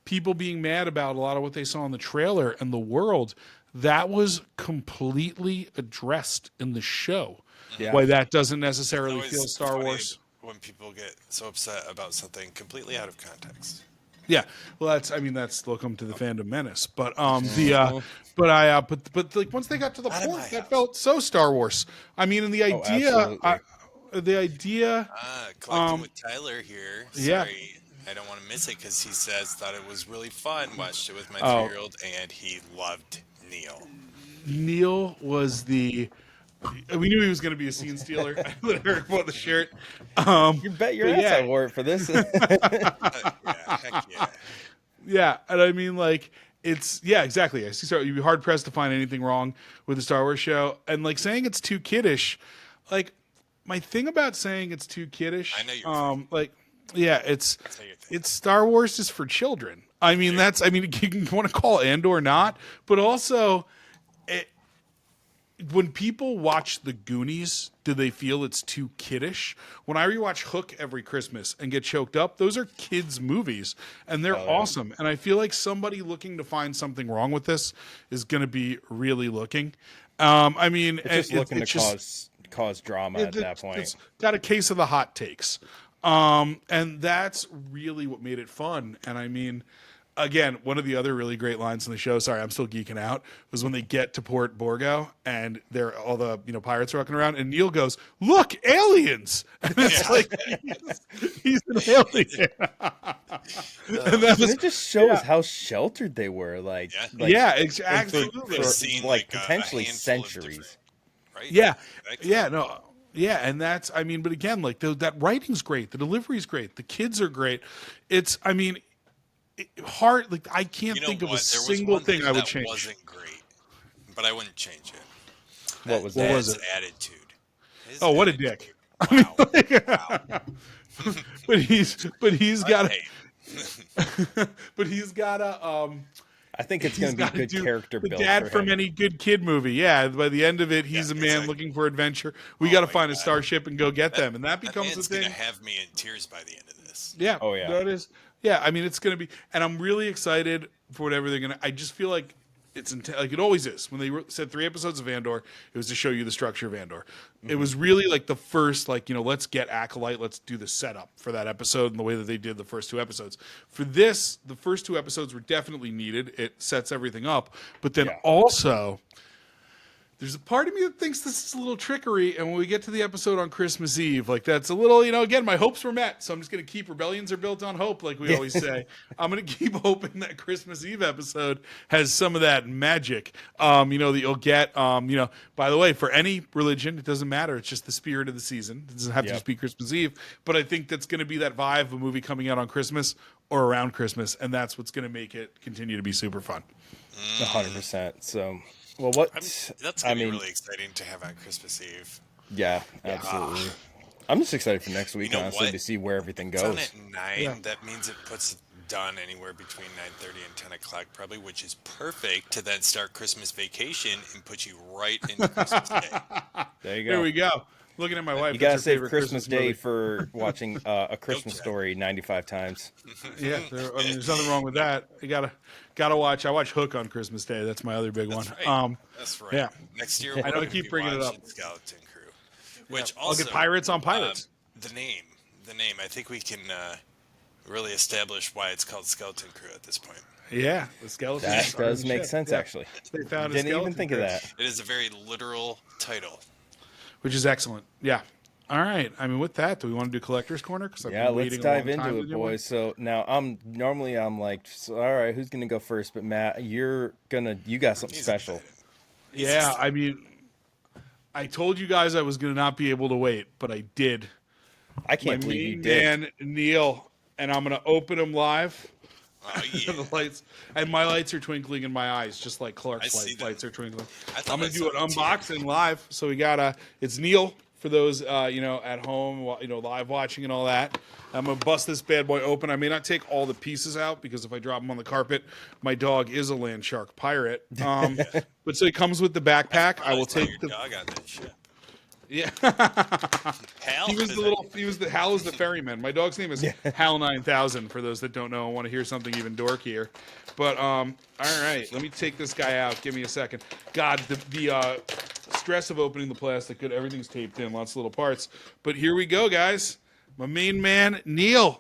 people being mad about a lot of what they saw in the trailer and the world, that was completely addressed in the show. Yeah. Why that doesn't necessarily feel Star Wars. When people get so upset about something completely out of context. Yeah, well, that's welcome to the fandom menace. But once they got to the point, that felt so Star Wars. I mean, and the idea, collecting with Tyler here. Sorry, I don't want to miss it because he thought it was really fun. Watched it with my 3-year-old, and he loved Neil. Neil was we knew he was going to be a scene stealer. I let her bought the shirt. You bet your ass I wore it for this. Heck yeah. Yeah, and I mean, it's exactly. I see. So you'd be hard pressed to find anything wrong with the Star Wars show, and saying it's too kiddish. My thing about saying it's too kiddish. I know you're. It's Star Wars is for children. I mean, you can want to call Andor or not, but also when people watch The Goonies, do they feel it's too kiddish? When I rewatch Hook every Christmas and get choked up, those are kids' movies, and they're awesome. And I feel like somebody looking to find something wrong with this is going to be really looking. I mean, it's just looking to cause drama at that point. It's got a case of the hot takes. And that's really what made it fun. And I mean, again, one of the other really great lines in the show, sorry, I'm still geeking out, was when they get to Port Borgo and they're all the pirates are walking around and Neil goes, "Look, aliens!" And it's like he's an alien. And it just shows how sheltered they were. Like, absolutely. For, like potentially centuries. Right? And that's, I mean, but again, like that writing's great, the delivery's great, the kids are great. It's, I mean, hard. Like I can't think of a single thing I would change. Wasn't great, but I wouldn't change it. What was that? His attitude. What a dick! Wow. But he's got a. I think it's going to be good character build. The dad for from him. any good kid movie. Yeah, by the end of it, he's a man looking for adventure. We got to find a starship and go get them, and that becomes the thing. It's going to have me in tears by the end of this. Yeah. Oh yeah. That is. Yeah, I mean, it's going to be, and I'm really excited for whatever they're going to. I just feel like it's like it always is. When they said 3 episodes of Andor, it was to show you the structure of Andor. Mm-hmm. It was really like the first, like, let's get Acolyte, let's do the setup for that episode and the way that they did the first 2 episodes. For this, the first 2 episodes were definitely needed. It sets everything up, but then also. There's a part of me that thinks this is a little trickery, and when we get to the episode on Christmas Eve, like that's a little, again, my hopes were met, so I'm just going to keep rebellions are built on hope, like we always say. I'm going to keep hoping that Christmas Eve episode has some of that magic, that you'll get, by the way, for any religion, it doesn't matter. It's just the spirit of the season. It doesn't have to just be Christmas Eve, but I think that's going to be that vibe of a movie coming out on Christmas or around Christmas, and that's what's going to make it continue to be super fun. 100%. So... Well, that's going to be really exciting to have on Christmas Eve. Yeah, absolutely. I'm just excited for next week, honestly, to see where everything goes. It's on at 9. Yeah. That means it puts it done anywhere between 9:30 and 10 o'clock, probably, which is perfect to then start Christmas vacation and put you right into Christmas Day. There you go. There we go. Looking at my wife. You gotta save Christmas Day for watching A Christmas Story 95 times. Yeah, there's nothing wrong with that. You gotta watch. I watch Hook on Christmas Day. That's my other big one. Right. That's right. Yeah. Next year, I know I keep bringing it up. Skeleton Crew, which also I'll get Pirates on Pirates. The name. I think we can really establish why it's called Skeleton Crew at this point. Yeah, the skeleton. That does make sense, actually. They found Didn't even think of that. It is a very literal title. Which is excellent. Yeah. All right. I mean, with that, do we want to do Collector's Corner? Let's dive into it, boys. So now I'm like, all right, who's gonna go first? But Matt, you got something special. Yeah. I mean, I told you guys I was gonna not be able to wait, but I did. I can't believe you did. Man, Neil, and I'm gonna open him live. Oh, yeah. The lights and my lights are twinkling in my eyes, just like Clark's lights are twinkling. I'm gonna do an unboxing live. So we gotta. It's Neil for those at home, live watching and all that. I'm gonna bust this bad boy open. I may not take all the pieces out because if I drop them on the carpet, my dog is a land shark pirate. But so it comes with the backpack. I will take the dog on that ship. Yeah. Hal? Hal is the ferryman. My dog's name is Hal 9000 for those that don't know and want to hear something even dorkier. But all right, let me take this guy out. Give me a second. God, the stress of opening the plastic, good, everything's taped in, lots of little parts. But here we go, guys. My main man, Neil.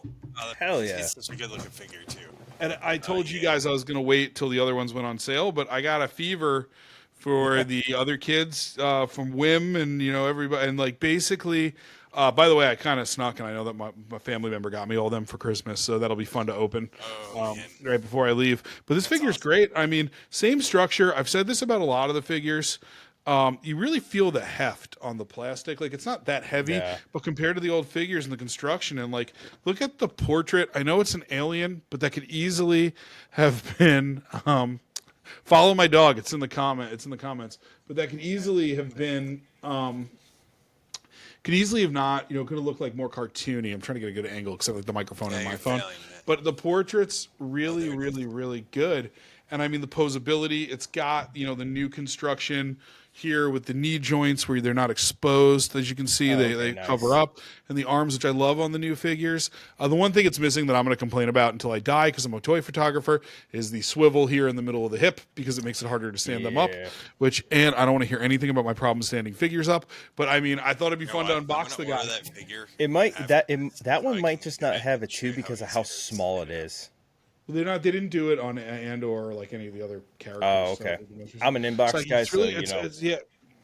Hell yeah. He's such a good looking figure too. And I told you guys I was going to wait till the other ones went on sale, but I got a fever for the other kids from Wim and everybody, and like basically by the way, I kind of snuck, and I know that my family member got me all them for Christmas, so that'll be fun to open right before I leave. But this figure's great. I mean, same structure. I've said this about a lot of the figures. You really feel the heft on the plastic. Like, it's not that heavy, but compared to the old figures and the construction, and like, look at the portrait. I know it's an alien, but that could easily have been follow my dog. It's in the comments. But that could easily have been could easily have not, could have looked like more cartoony. I'm trying to get a good angle because I have like the microphone on my phone. But the portrait's really, really, really good. And I mean the posability. It's got the new construction here with the knee joints where they're not exposed. As you can see, they nice. cover up. And the arms, which I love on the new figures. The one thing it's missing that I'm going to complain about until I die, because I'm a toy photographer, is the swivel here in the middle of the hip, because it makes it harder to stand them up. And I don't want to hear anything about my problem standing figures up. But I mean, I thought it'd be fun to unbox the guy. That figure. It might that one might just not have it too because of how small it is. They didn't do it on or like any of the other characters. Oh, okay. I'm an inbox guy, so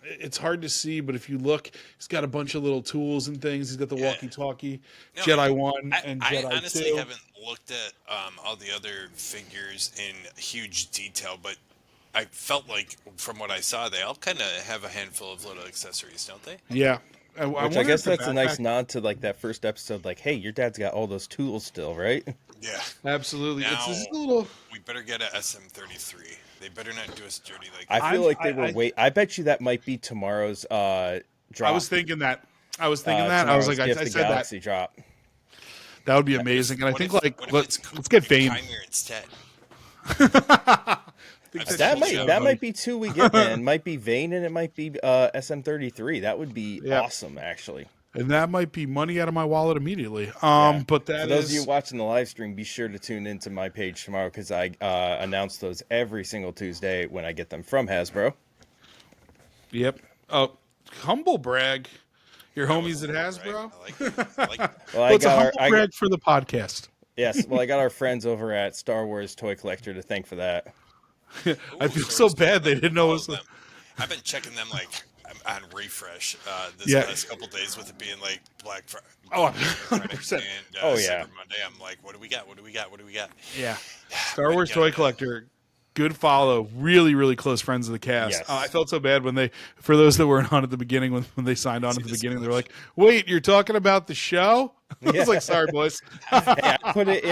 it's hard to see, but if you look, he's got a bunch of little tools and things. He's got the walkie-talkie, Jedi 1 and Jedi 2. I honestly haven't looked at all the other figures in huge detail, but I felt like from what I saw, they all kind of have a handful of little accessories, don't they? Yeah. Which I guess that's a nice nod to like that first episode. Like, hey, your dad's got all those tools still, right? Yeah, absolutely. Now, it's a little. We better get a SM33. They better not do us dirty like. I feel like they were I bet you that might be tomorrow's drop. I was thinking that. I was like, I said Galaxy drop. That would be amazing. And I think let's get Vane instead. That might be two we get, man. It might be Vane and it might be SM33. That would be awesome, actually. And that might be money out of my wallet immediately. But for those of you watching the live stream, be sure to tune into my page tomorrow because I announce those every single Tuesday when I get them from Hasbro. Yep. Humble brag. Your homies at Hasbro. I like it. Well, it's a humble brag for the podcast. Yes. Well, I got our friends over at Star Wars Toy Collector to thank for that. I feel so bad they didn't know us. I've been checking them like on refresh this last couple days with it being like Black Friday. Oh, 100%. And Cyber Monday, I'm like, what do we got? Yeah. Star Wars Toy Collector. Good follow. Really, really close friends of the cast. Yes. I felt so bad when for those that weren't on at the beginning, when they signed on at the beginning, they were like, wait, you're talking about the show? I was like, sorry, boys. Hey, I put it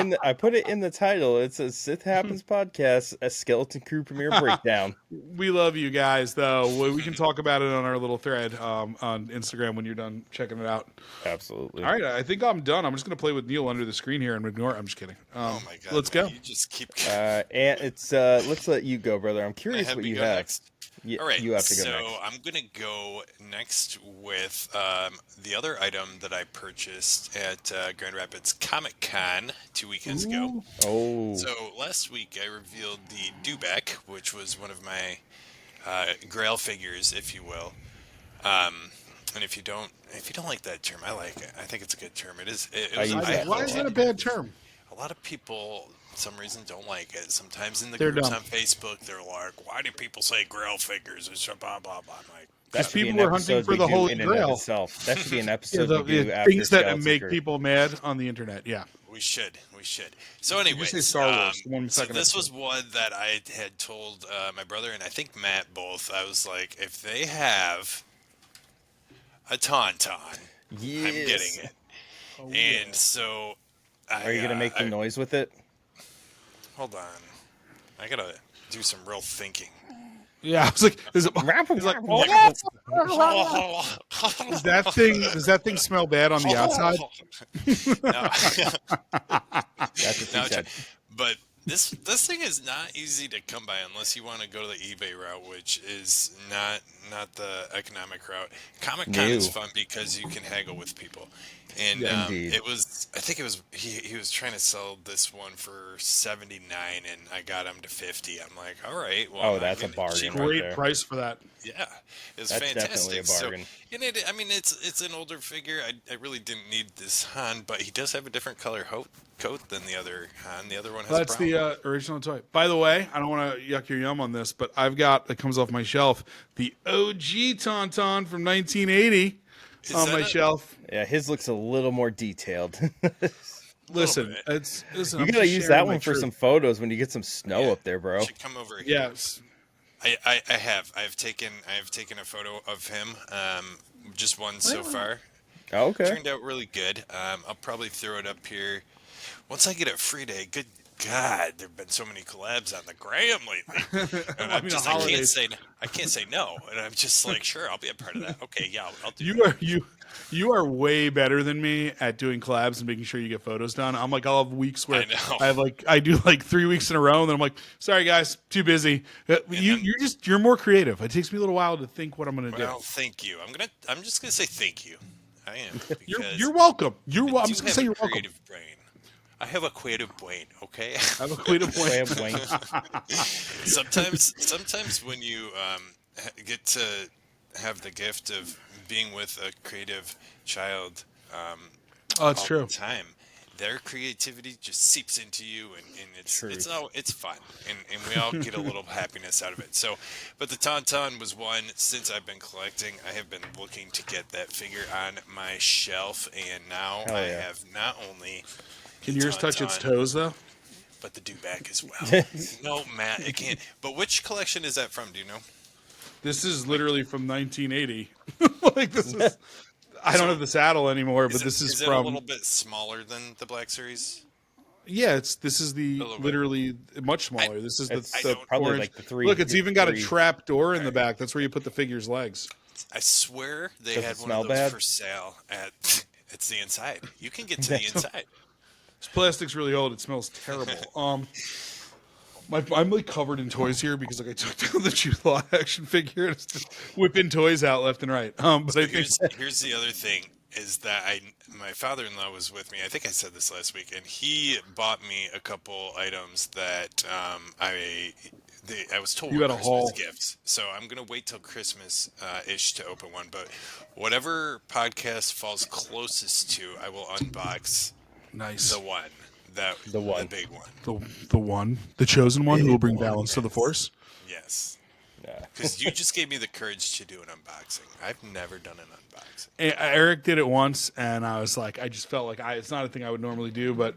in the title. It says Sith Happens Podcast, a Skeleton Crew premiere breakdown. We love you guys, though. We can talk about it on our little thread on Instagram when you're done checking it out. Absolutely. All right, I think I'm done. I'm just going to play with Neil under the screen here and ignore it. I'm just kidding. Oh, my God. Let's go. You just keep and it's let's let you go, brother. I'm curious what you have. Next. All right, you have to go so next. I'm going to go next with the other item that I purchased at Grand Rapids Comic Con 2 weekends ago. Oh. So last week I revealed the Dewback, which was one of my Grail figures, if you will. And if you don't like that term, I like it. I think it's a good term. It is. Why is that a bad term? A lot of people, for some reason, don't like it. Sometimes in the They're groups dumb. on Facebook, they're like, "Why do people say Grail figures?" It's blah blah blah. I'm like, because people were hunting for the Holy Grail. That should be an episode we do after things that Skeleton make Crew. people mad on the internet. Yeah, we should. So anyway, say Star Wars, the one second this episode. was one that I had told my brother and I think Matt both. I was like, if they have a Tauntaun, Yes. I'm getting it. And so, Are you gonna make the noise with it? Hold on, I gotta do some real thinking. yeah. I was like, does that thing smell bad on the outside? That's what she said. But this thing is not easy to come by unless you want to go to the eBay route, which is not the economic route. Comic-Con is fun because you can haggle with people. And Indeed. he was trying to sell this one for $79 and I got him to $50. I'm like, all right, well, that's a bargain. Great there. price for that. Yeah, it's That's fantastic. definitely a bargain. So, and it's an older figure. I really didn't need this Han, but he does have a different color coat than the other Han. The other one has That's brown. the original toy. By the way, I don't want to yuck your yum on this, but I've got that comes off my shelf the OG Tauntaun from 1980 on my shelf. Yeah, his looks a little more detailed. Listen, You gotta use that one for some photos when you get some snow up there, bro. You should come over here. Yes. I have taken a photo of him, just one so far. Oh, okay. Turned out really good. I'll probably throw it up here once I get a free day. God, there've been so many collabs on the gram lately. And I mean, the I holidays. can't say no. And I'm just like, sure, I'll be a part of that. Okay, yeah, I'll do You that. are you are way better than me at doing collabs and making sure you get photos done. I'm like, I'll have weeks where I know. I do like 3 weeks in a row, and then I'm like, sorry guys, too busy. You're more creative. It takes me a little while to think what I'm gonna Well, do. thank you. I'm just gonna say thank you. I am because You're welcome. I I'm do just gonna have say a you're welcome. creative brain. I have a creative brain. Okay. I have a creative way. Sometimes when you get to have the gift of being with a creative child Oh, it's all true. the time, their creativity just seeps into you, and it's fun, and we all get a little happiness out of it. So, but the Tauntaun was one. Since I've been collecting, I have been looking to get that figure on my shelf, and now Hell I yeah. have not only Can the yours touch its Tauntaun, toes though? but the dewback as well. No, Matt, it can't. But which collection is that from? Do you know? This is literally from 1980. Like this is. I don't have the saddle anymore, but this is Is it a from. little bit smaller than the Black Series? Yeah, this is the little bit. literally much smaller. This is It's the probably orange. like the three. Look, it's even got a three- trap door in the back. That's where you put the figure's legs. I swear they Does it had one smell of those bad? for sale at. It's the inside. You can get to the inside. This plastic's really old. It smells terrible. I'm like covered in toys here because like I took down the Jude Law action figure and it's just whipping toys out left and right. But I think Here's the other thing is that my father-in-law was with me. I think I said this last week, and he bought me a couple items that I was told You were had a Christmas haul. gifts. So I'm gonna wait till Christmas ish to open one. But whatever podcast falls closest to, I will unbox nice. the one. The one. The big one. The one, the chosen one, who will bring balance to the force. Yes. Yeah. Because you just gave me the courage to do an unboxing. I've never done an unboxing. Eric did it once, and I was like, I just felt like it's not a thing I would normally do, but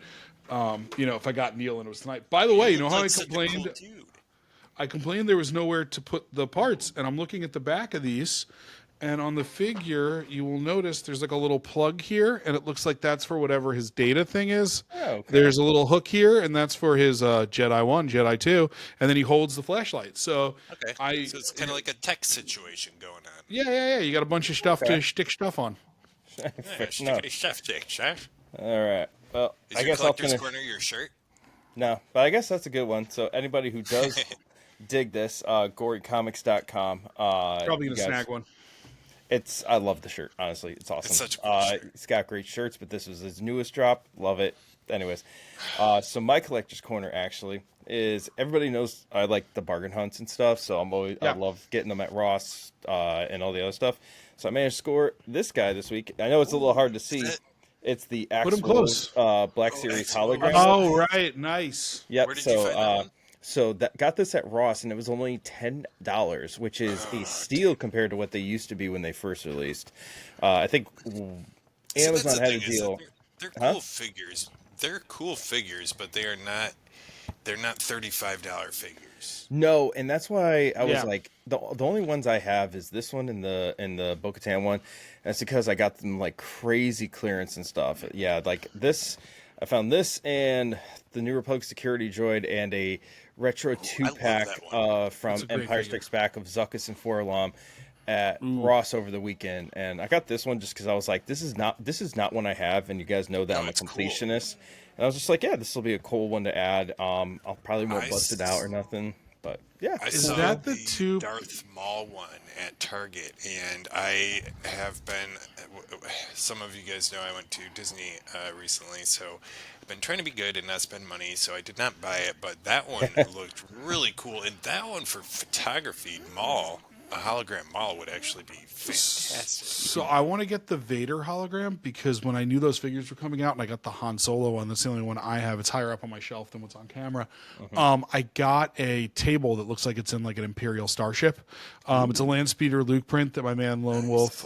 if I got Neil and it was tonight. By the way, you know how I Like such a cool complained? dude. I complained there was nowhere to put the parts, and I'm looking at the back of these, and on the figure, you will notice there's like a little plug here, and it looks like that's for whatever his data thing is. Oh, okay. There's a little hook here, and that's for his Jedi 1, Jedi 2, and then he holds the flashlight. So Okay. So it's kind of like a tech situation going on. yeah. You got a bunch of stuff to stick stuff on. Yeah, No. stickety chef dick, chef. All right. Well, Is I your guess I'll collector's finish. corner your shirt? No, but I guess that's a good one. So anybody who does dig this, gorycomics.com. Probably you gonna guys- snag one. I love the shirt. Honestly, it's awesome. It's such a cool shirt. It's got great shirts, but this was his newest drop. Love it. Anyways, so my collector's corner actually is everybody knows I like the bargain hunts and stuff. So I Yeah. love getting them at Ross and all the other stuff. So I managed to score this guy this week. I know it's a little hard to see. that- It's the Put 'em actual close. Black Series Axel. hologram. Oh, right. Nice. Yep. Where did you find that one? So that got this at Ross, and it was only $10, which is a steal compared to what they used to be when they first released. I think See, that's Amazon the had a thing, is that deal. They're Huh? cool figures. They're cool figures, but they are not. They're not $35 figures. No, and that's why I was Yeah. like, the only ones I have is this one and the Bo-Katan one. And it's because I got them like crazy clearance and stuff. Yeah, like this, I found this and the New Republic Security Droid and a retro I love 2-pack that one. from That's a great Empire figure. Strikes Back of Zuckuss and 4-Alarm at Ross over the weekend. And I got this one just because I was like, this is not one I have, and you guys know that I'm a it's cool. completionist. And I was just like, yeah, this will be a cool one to add. I'll probably won't I bust it out or nothing, but yeah. I Is saw that the the two- Darth Maul one at Target, and I have been. Some of you guys know I went to Disney recently, so I've been trying to be good and not spend money. So I did not buy it, but that one looked really cool, and that one for photography, Maul, a hologram Maul would actually be fantastic. So I want to get the Vader hologram because when I knew those figures were coming out, and I got the Han Solo one, that's the only one I have. It's higher up on my shelf than what's on camera. I got a table that looks like it's in like an Imperial starship. It's a land speeder Luke print that my man Lone Wolf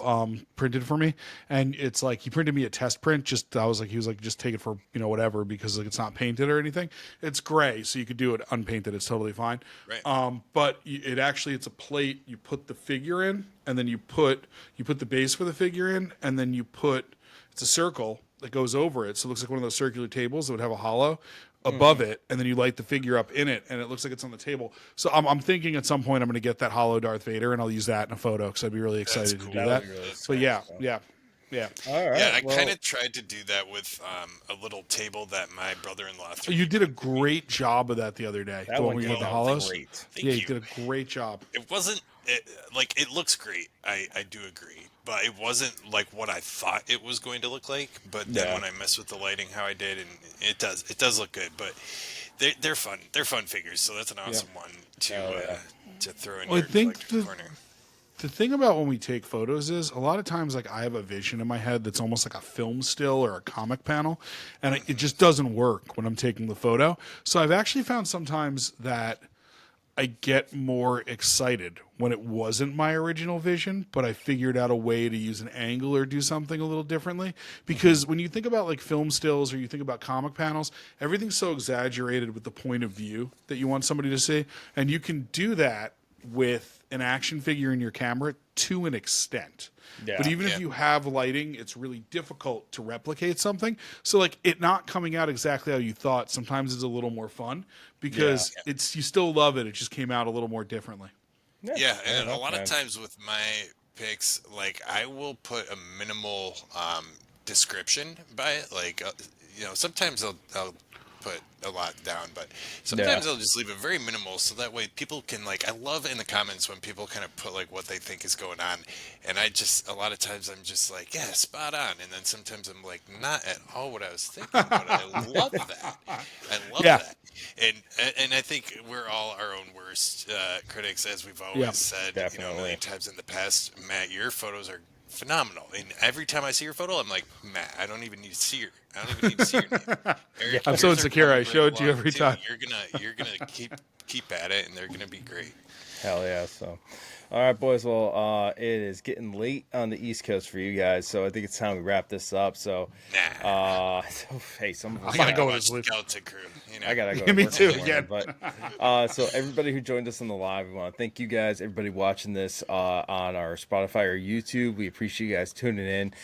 printed for me, and it's like he printed me a test print. He was like, just take it for whatever because like it's not painted or anything. It's gray, so you could do it unpainted. It's totally fine. Right. But it's a plate. You put the figure in, and then you put the base for the figure in, and then it's a circle that goes over it. So it looks like one of those circular tables that would have a hollow. above it, and then you light the figure up in it, and it looks like it's on the table. So I'm thinking at some point I'm going to get that hollow Darth Vader, and I'll use that in a photo because I'd be really excited to do that. But yeah. All right. Yeah, I well, kind of tried to do that with a little table that my brother-in-law threw. You did a great job of that the other day. that The one where you came had the out hollows. great. Thank Yeah, you. you did a great job. It wasn't it looks great. I do agree, but it wasn't like what I thought it was going to look like. But then Yeah. when I messed with the lighting, how I did, and it does look good. But they're fun. They're fun figures. So that's an awesome one to throw in Well, I your think collector's corner. The thing about when we take photos is a lot of times, like, I have a vision in my head that's almost like a film still or a comic panel, and it just doesn't work when I'm taking the photo. So I've actually found sometimes that I get more excited when it wasn't my original vision, but I figured out a way to use an angle or do something a little differently. Because when you think about like film stills or you think about comic panels, everything's so exaggerated with the point of view that you want somebody to see. And you can do that with an action figure in your camera to an extent. Yeah. But even if you have lighting, it's really difficult to replicate something. So like it not coming out exactly how you thought sometimes is a little more fun because it's you still love it. It just came out a little more differently. Yeah, fair and a enough, lot man. of times with my picks, like I will put a minimal description by it. Like, sometimes I'll put a lot down, but sometimes I'll just leave it very minimal so that way people can, like, I love in the comments when people kind of put like what they think is going on, and I just, a lot of times I'm just like, yeah, spot on, and then sometimes I'm like, not at all what I was thinking, but I love that. I love that. And I think we're all our own worst critics, as we've always said, a million times in the past. Matt, your photos are phenomenal, and every time I see your photo, I'm like, Matt, I don't even need to see your name. Eric, I'm so yours are insecure. I coming showed you along, every too. time. You're gonna keep at it, and they're gonna be great. Hell yeah. So, all right, boys. Well, it is getting late on the East Coast for you guys, so I think it's time we wrap this up. So, hey, some of us I gotta go to watch sleep. Skeleton Crew. I gotta go. Yeah, to me work too, in the morning, But so everybody who joined us on the live, we want to thank you guys. Everybody watching this on our Spotify or YouTube, we appreciate you guys tuning in.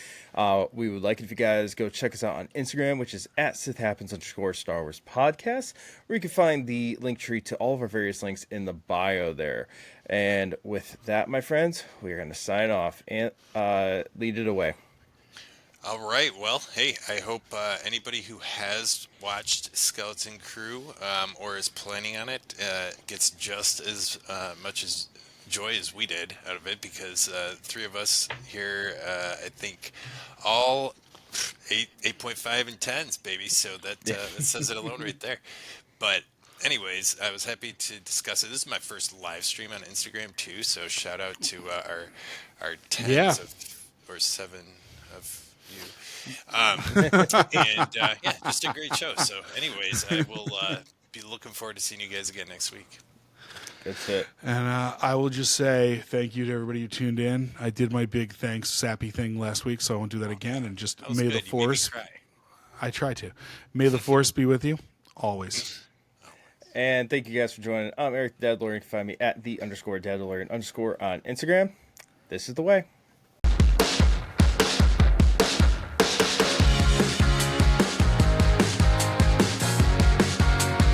We would like it if you guys go check us out on Instagram, which is at Sith Happens _Star Wars podcast, where you can find the link tree to all of our various links in the bio there. And with that, my friends, we are going to sign off and lead it away. All right. Well, hey, I hope anybody who has watched Skeleton Crew or is planning on it gets just as much as joy as we did out of it, because three of us here, I think, all 8.5 and 10s, baby. So that says it alone right there. But anyways, I was happy to discuss it. This is my first live stream on Instagram too. So shout out to our 10s or 7 of you. And just a great show. So anyways, I will be looking forward to seeing you guys again next week. That's it. And I will just say thank you to everybody who tuned in. I did my big thanks sappy thing last week, so I won't do that again. And just That was may good. the You made me force. cry. I try to. May the force be with you always. And thank you guys for joining. I'm Eric Dadalorian. You can find me at _Dadalorian_ on Instagram. This is the way.